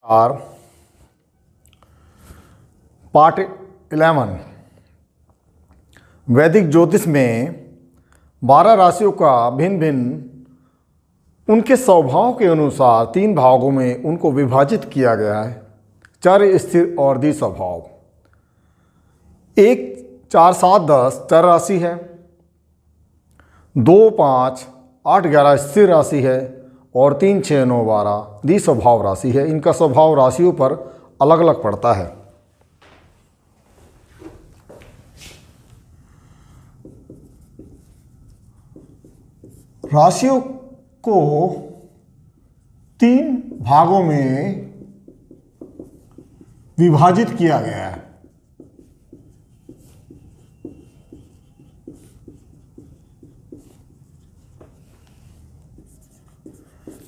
Are part 11 वैदिक ज्योतिष में 12 राशियों का भिन्न भिन्न उनके स्वभाव के अनुसार 3 भागों में उनको विभाजित किया गया है। चर, स्थिर और द्विस्वभाव। 1, 4, 7, 10 चर राशि है, 2, 5, 8, 11 स्थिर राशि है और 3, 6, 9, 12 द्विस्वभाव राशि है। इनका स्वभाव राशियों पर अलग अलग पड़ता है। राशियों को 3 भागों में विभाजित किया गया है।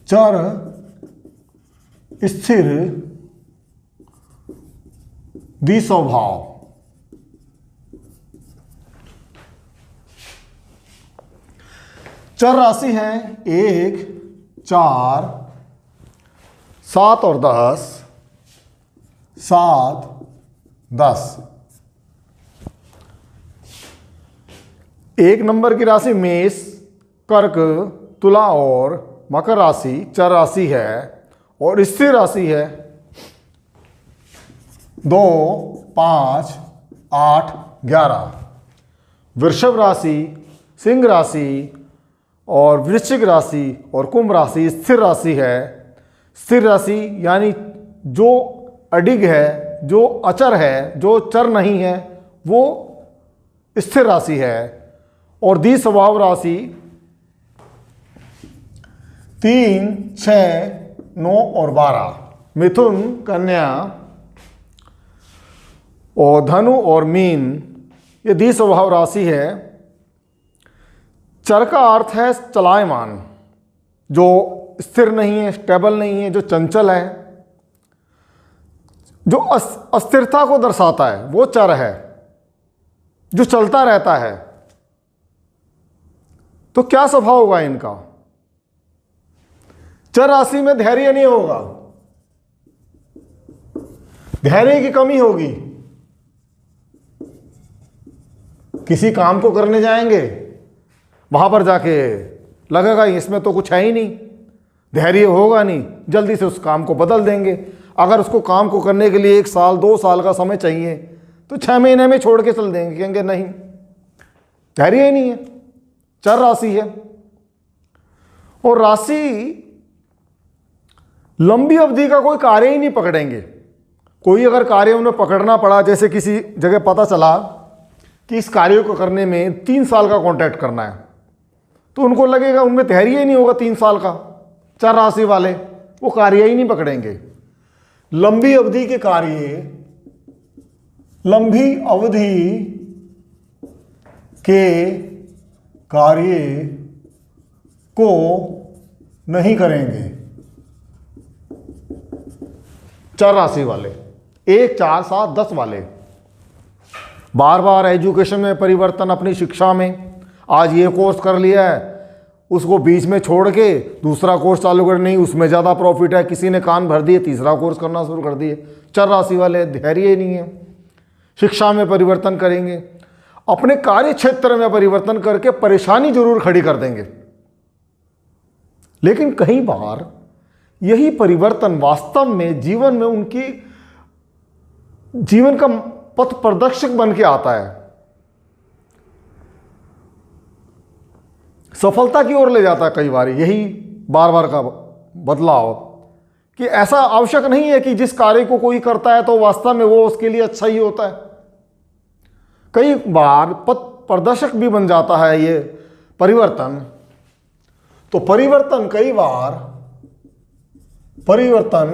चर, स्थिर, द्विस्वभाव। चर राशि है 1, 4, 7 और 10, 7, 10। 1 नंबर की राशि मेष, कर्क, तुला और मकर राशि चर राशि है और स्थिर राशि है 2, 5, 8, 11। वृषभ राशि, सिंह राशि और वृश्चिक राशि और कुंभ राशि स्थिर राशि है। स्थिर राशि यानी जो अडिग है, जो अचर है, जो चर नहीं है, वो स्थिर राशि है। और द्विस्वभाव राशि 3, 6, 9 और 12। मिथुन, कन्या और धनु और मीन ये द्विस्वभाव राशि है। चर का अर्थ है चलायमान, जो स्थिर नहीं है, स्टेबल नहीं है, जो चंचल है, जो अस्थिरता को दर्शाता है, वो चर है, जो चलता रहता है। तो क्या स्वभाव होगा इनका? चर राशि में धैर्य नहीं होगा, धैर्य की कमी होगी। किसी काम को करने जाएंगे, वहां पर जाके लगेगा इसमें तो कुछ है ही नहीं, धैर्य होगा नहीं, जल्दी से उस काम को बदल देंगे। अगर उसको काम को करने के लिए 1 साल 2 साल का समय चाहिए तो 6 महीने में छोड़ के चल देंगे, कहेंगे नहीं, धैर्य ही नहीं है। चर राशि है। और राशि लंबी अवधि का कोई कार्य ही नहीं पकड़ेंगे। कोई अगर कार्य उन्हें पकड़ना पड़ा, जैसे किसी जगह पता चला कि इस कार्य को करने में 3 साल का कॉन्ट्रैक्ट करना है, तो उनको लगेगा उनमें धैर्य ही नहीं होगा 3 साल का। चर राशि वाले वो कार्य ही नहीं पकड़ेंगे। लंबी अवधि के कार्य, लंबी अवधि के कार्य को नहीं करेंगे चर राशि वाले। 1, 4, 7, 10 वाले बार बार एजुकेशन में परिवर्तन, अपनी शिक्षा में आज ये कोर्स कर लिया है, उसको बीच में छोड़ के दूसरा कोर्स चालू कर, नहीं उसमें ज़्यादा प्रॉफिट है, किसी ने कान भर दिए, तीसरा कोर्स करना शुरू कर दिए। चर राशि वाले धैर्य ही नहीं है। शिक्षा में परिवर्तन करेंगे, अपने कार्य क्षेत्र में परिवर्तन करके परेशानी जरूर खड़ी कर देंगे, लेकिन कई बार यही परिवर्तन वास्तव में जीवन में उनकी जीवन का पथ प्रदर्शक बन के आता है, सफलता की ओर ले जाता है। कई बार यही बार बार का बदलाव, कि ऐसा आवश्यक नहीं है कि जिस कार्य को कोई करता है तो वास्तव में वो उसके लिए अच्छा ही होता है। कई बार पथ प्रदर्शक भी बन जाता है ये परिवर्तन। तो परिवर्तन कई बार परिवर्तन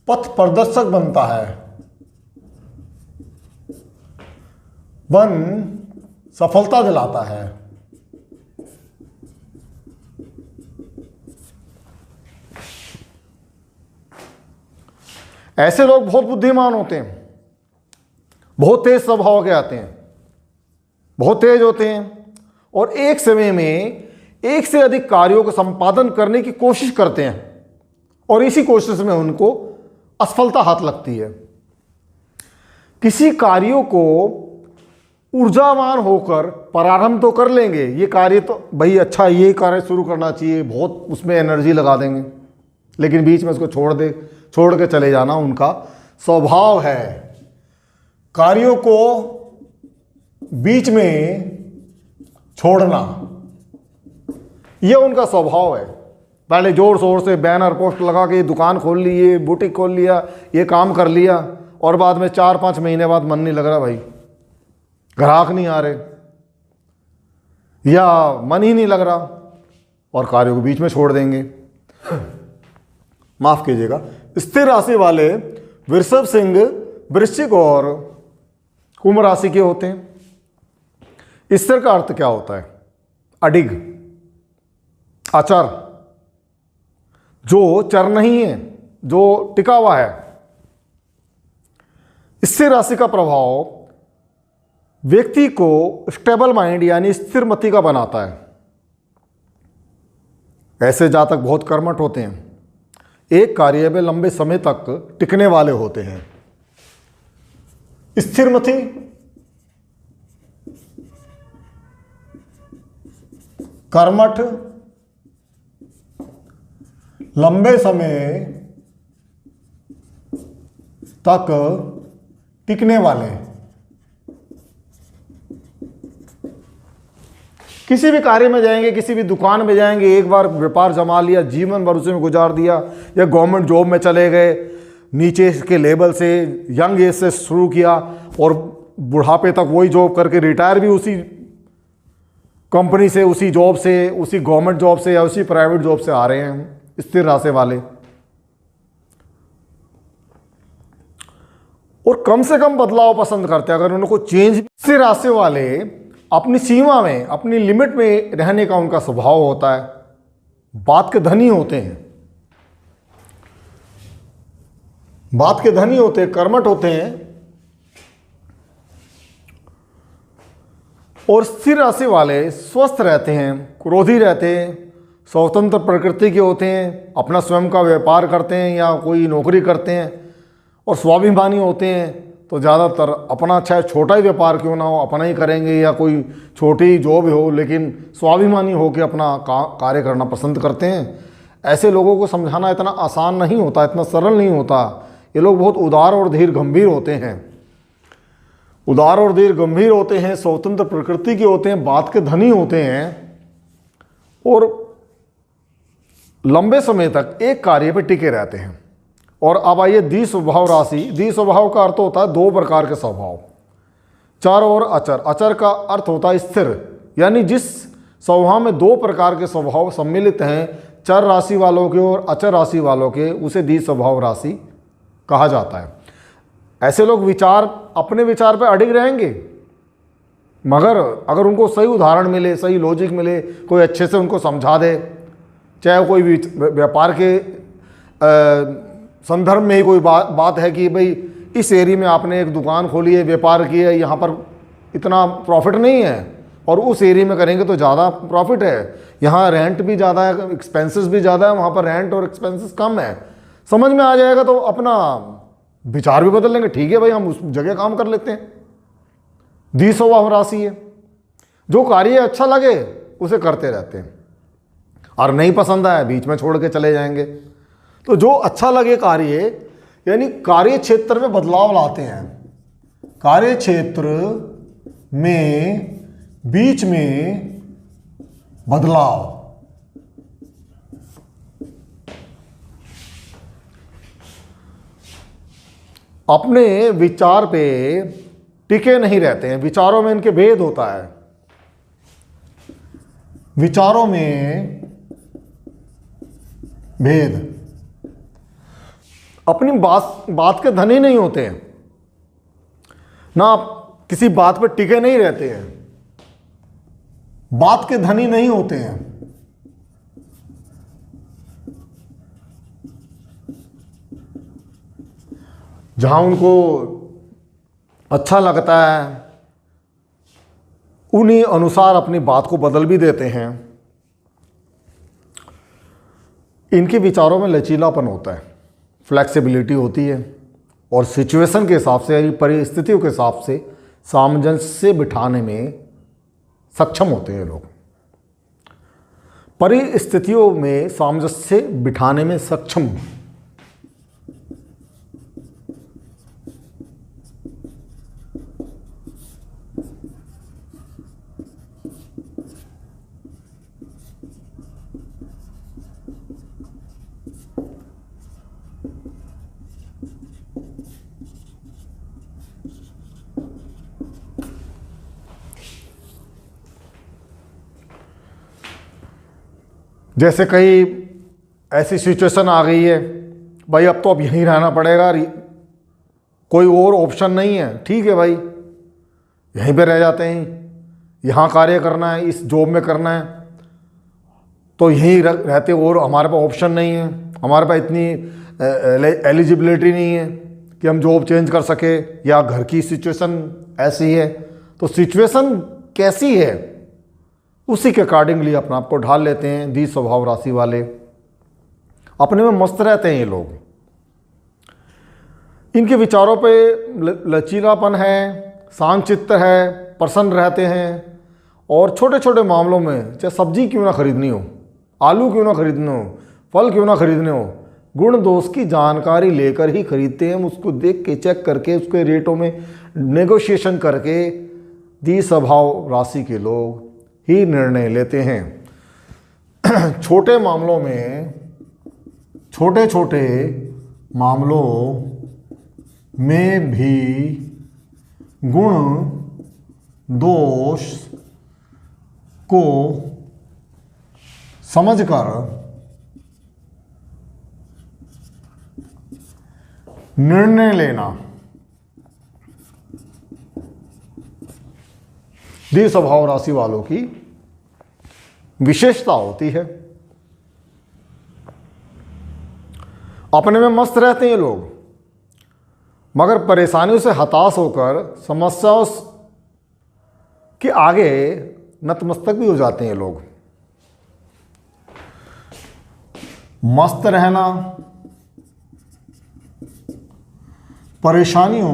पथ प्रदर्शक बनता है, सफलता दिलाता है। ऐसे लोग बहुत बुद्धिमान होते हैं, बहुत तेज स्वभाव के आते हैं, बहुत तेज होते हैं और एक समय में एक से अधिक कार्यों को संपादन करने की कोशिश करते हैं और इसी कोशिश में उनको असफलता हाथ लगती है। किसी कार्यों को ऊर्जावान होकर प्रारंभ तो कर लेंगे, ये कार्य तो भाई अच्छा, ये कार्य शुरू करना चाहिए, बहुत उसमें एनर्जी लगा देंगे, लेकिन बीच में उसको छोड़ के चले जाना उनका स्वभाव है। कार्यों को बीच में छोड़ना ये उनका स्वभाव है। पहले जोर शोर से बैनर पोस्ट लगा के दुकान खोल ली, ये बुटीक खोल लिया, ये काम कर लिया, और बाद में 4-5 महीने बाद मन नहीं लग रहा भाई, ग्राहक नहीं आ रहे या मन ही नहीं लग रहा, और कार्यों को बीच में छोड़ देंगे। माफ कीजिएगा। स्थिर राशि वाले वृषभ, सिंह, वृश्चिक और कुंभ राशि के होते हैं। स्थिर का अर्थ क्या होता है? अडिग, अचर, जो चर नहीं है, जो टिका हुआ है। स्थिर राशि का प्रभाव व्यक्ति को स्टेबल माइंड यानी स्थिर मति का बनाता है। ऐसे जातक बहुत कर्मठ होते हैं, एक कार्य में लंबे समय तक टिकने वाले होते हैं। स्थिर मति, कर्मठ, लंबे समय तक टिकने वाले। किसी भी कार्य में जाएंगे, किसी भी दुकान में जाएंगे, एक बार व्यापार जमा लिया, जीवन भर उसी में गुजार दिया, या गवर्नमेंट जॉब में चले गए, नीचे के लेवल से यंग एज से शुरू किया और बुढ़ापे तक वही जॉब करके रिटायर भी उसी कंपनी से, उसी जॉब से, उसी गवर्नमेंट जॉब से या उसी प्राइवेट जॉब से आ रहे हैं स्थिर राशि वाले। और कम से कम बदलाव पसंद करते हैं, अगर उनको चेंज। स्थिर राशि वाले अपनी सीमा में, अपनी लिमिट में रहने का उनका स्वभाव होता है। बात के धनी होते हैं, बात के धनी होते हैं, कर्मठ होते हैं। और स्थिर राशि वाले स्वस्थ रहते हैं, क्रोधी रहते हैं, स्वतंत्र प्रकृति के होते हैं, अपना स्वयं का व्यापार करते हैं या कोई नौकरी करते हैं, और स्वाभिमानी होते हैं। तो ज़्यादातर अपना चाहे छोटा ही व्यापार क्यों ना हो अपना ही करेंगे, या कोई छोटी जॉब हो, लेकिन स्वाभिमानी होकर अपना कार्य करना पसंद करते हैं। ऐसे लोगों को समझाना इतना आसान नहीं होता, इतना सरल नहीं होता। ये लोग बहुत उदार और धीर गंभीर होते हैं, उदार और धीर गंभीर होते हैं, स्वतंत्र प्रकृति के होते हैं, बात के धनी होते हैं, और लंबे समय तक एक कार्य पर टिके रहते हैं। और अब आइए द्विस्वभाव राशि। द्विस्वभाव का अर्थ होता है दो प्रकार के स्वभाव, चर और अचर। अचर का अर्थ होता है स्थिर, यानी जिस स्वभाव में दो प्रकार के स्वभाव सम्मिलित हैं, चर राशि वालों के और अचर राशि वालों के, उसे द्विस्वभाव राशि कहा जाता है। ऐसे लोग अपने विचार पर अडिग रहेंगे, मगर अगर उनको सही उदाहरण मिले, सही लॉजिक मिले, कोई अच्छे से उनको समझा दे, चाहे कोई व्यापार के संदर्भ में ही कोई बात है कि भाई इस एरिया में आपने एक दुकान खोली है, व्यापार किया है, यहाँ पर इतना प्रॉफिट नहीं है, और उस एरिया में करेंगे तो ज़्यादा प्रॉफिट है, यहाँ रेंट भी ज़्यादा है, एक्सपेंसेस भी ज़्यादा है, वहाँ पर रेंट और एक्सपेंसेस कम है। समझ में आ जाएगा तो अपना विचार भी बदल लेंगे, ठीक है भाई हम उस जगह काम कर लेते हैं। द्विस्वभाव राशि है, जो कार्य अच्छा लगे उसे करते रहते हैं, और नहीं पसंद आया बीच में छोड़ के चले जाएंगे। तो जो अच्छा लगे कार्य, यानी कार्य क्षेत्र में बदलाव लाते हैं, कार्य क्षेत्र में बीच में बदलाव। अपने विचार पे टिके नहीं रहते हैं, विचारों में इनके भेद होता है, विचारों में भेद। अपनी बात के धनी नहीं होते हैं ना, किसी बात पर टिके नहीं रहते हैं, बात के धनी नहीं होते हैं। जहां उनको अच्छा लगता है उन्हीं अनुसार अपनी बात को बदल भी देते हैं। इनके विचारों में लचीलापन होता है, फ्लेक्सिबिलिटी होती है और सिचुएशन के हिसाब से यानी परिस्थितियों के हिसाब से सामंजस्य बिठाने में सक्षम होते हैं लोग। परिस्थितियों में सामंजस्य बिठाने में सक्षम। जैसे कहीं ऐसी सिचुएशन आ गई है, भाई अब तो अब यहीं रहना पड़ेगा, कोई और ऑप्शन नहीं है, ठीक है भाई यहीं पे रह जाते हैं, यहाँ कार्य करना है, इस जॉब में करना है, तो यहीं रहते और हमारे पास ऑप्शन नहीं है, हमारे पास इतनी एलिजिबिलिटी नहीं है कि हम जॉब चेंज कर सके, या घर की सिचुएशन ऐसी है। तो सिचुएशन कैसी है उसी के अकॉर्डिंगली अपने आप को ढाल लेते हैं। द्वि स्वभाव राशि वाले अपने में मस्त रहते हैं ये लोग, इनके विचारों पे लचीलापन है, शांतचित्त है, प्रसन्न रहते हैं और छोटे छोटे मामलों में चाहे सब्जी क्यों ना खरीदनी हो, आलू क्यों ना खरीदने हो, फल क्यों ना खरीदने हो, गुण दोष की जानकारी लेकर ही खरीदते हैं। उसको देख के चेक करके उसके रेटों में नेगोशिएशन करके द्वि स्वभाव राशि के लोग ही निर्णय लेते हैं। छोटे मामलों में, छोटे छोटे मामलों में भी गुण दोष को समझकर निर्णय लेना द्वि स्वभाव राशि वालों की विशेषता होती है। अपने में मस्त रहते हैं लोग, मगर परेशानियों से हताश होकर समस्याओं के आगे नतमस्तक भी हो जाते हैं लोग। मस्त रहना परेशानियों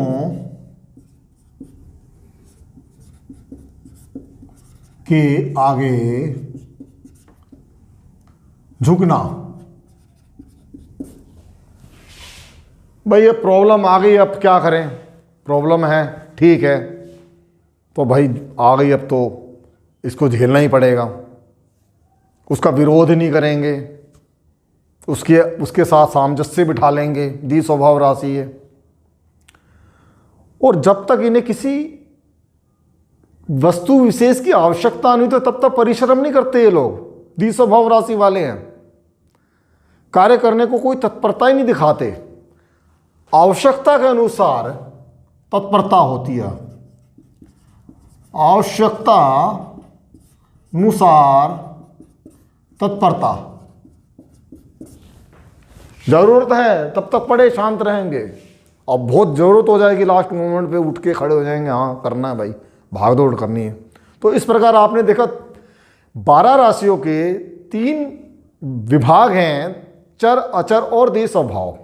के आगे झुकना। भाई ये प्रॉब्लम आ गई, अब क्या करें, प्रॉब्लम है, ठीक है, तो भाई आ गई, अब तो इसको झेलना ही पड़ेगा, उसका विरोध नहीं करेंगे, उसके साथ सामंजस्य बिठा लेंगे। द्वि स्वभाव राशि है और जब तक इन्हें किसी वस्तु विशेष की आवश्यकता नहीं तो तब तक परिश्रम नहीं करते ये लोग। द्वि स्वभाव राशि वाले हैं, कार्य करने को कोई तत्परता ही नहीं दिखाते, आवश्यकता के अनुसार तत्परता होती है, आवश्यकता अनुसार तत्परता। जरूरत है तब तक पड़े शांत रहेंगे, अब बहुत जरूरत हो जाएगी लास्ट मोमेंट पे उठ के खड़े हो जाएंगे, हाँ करना है भाई, भाग दौड़ करनी है। तो इस प्रकार आपने देखा 12 राशियों के 3 विभाग हैं, चर, अचर और द्वि स्वभाव।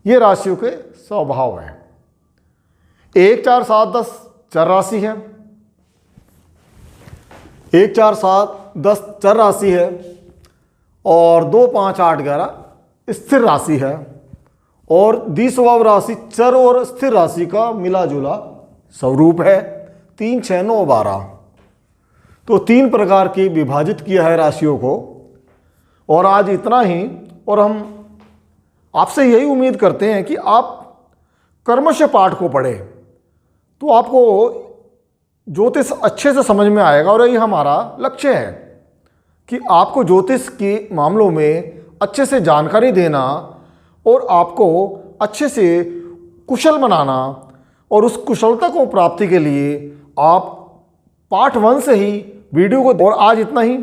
ये राशियों के स्वभाव हैं। 1, 4, 7, 10 चर राशि है, 1, 4, 7, 10 चर राशि है और 2, 5, 8, 11 स्थिर राशि है। और द्वि स्वभाव राशि चर और स्थिर राशि का मिला जुला स्वरूप है। 3, 6, 9, 12 तो 3 प्रकार की विभाजित किया है राशियों को। और आज इतना ही, और हम आपसे यही उम्मीद करते हैं कि आप कर्मश पाठ को पढ़ें तो आपको ज्योतिष अच्छे से समझ में आएगा। और यही हमारा लक्ष्य है कि आपको ज्योतिष के मामलों में अच्छे से जानकारी देना और आपको अच्छे से कुशल बनाना। और उस कुशलता को प्राप्ति के लिए आप पार्ट 1 से ही वीडियो को, और आज इतना ही।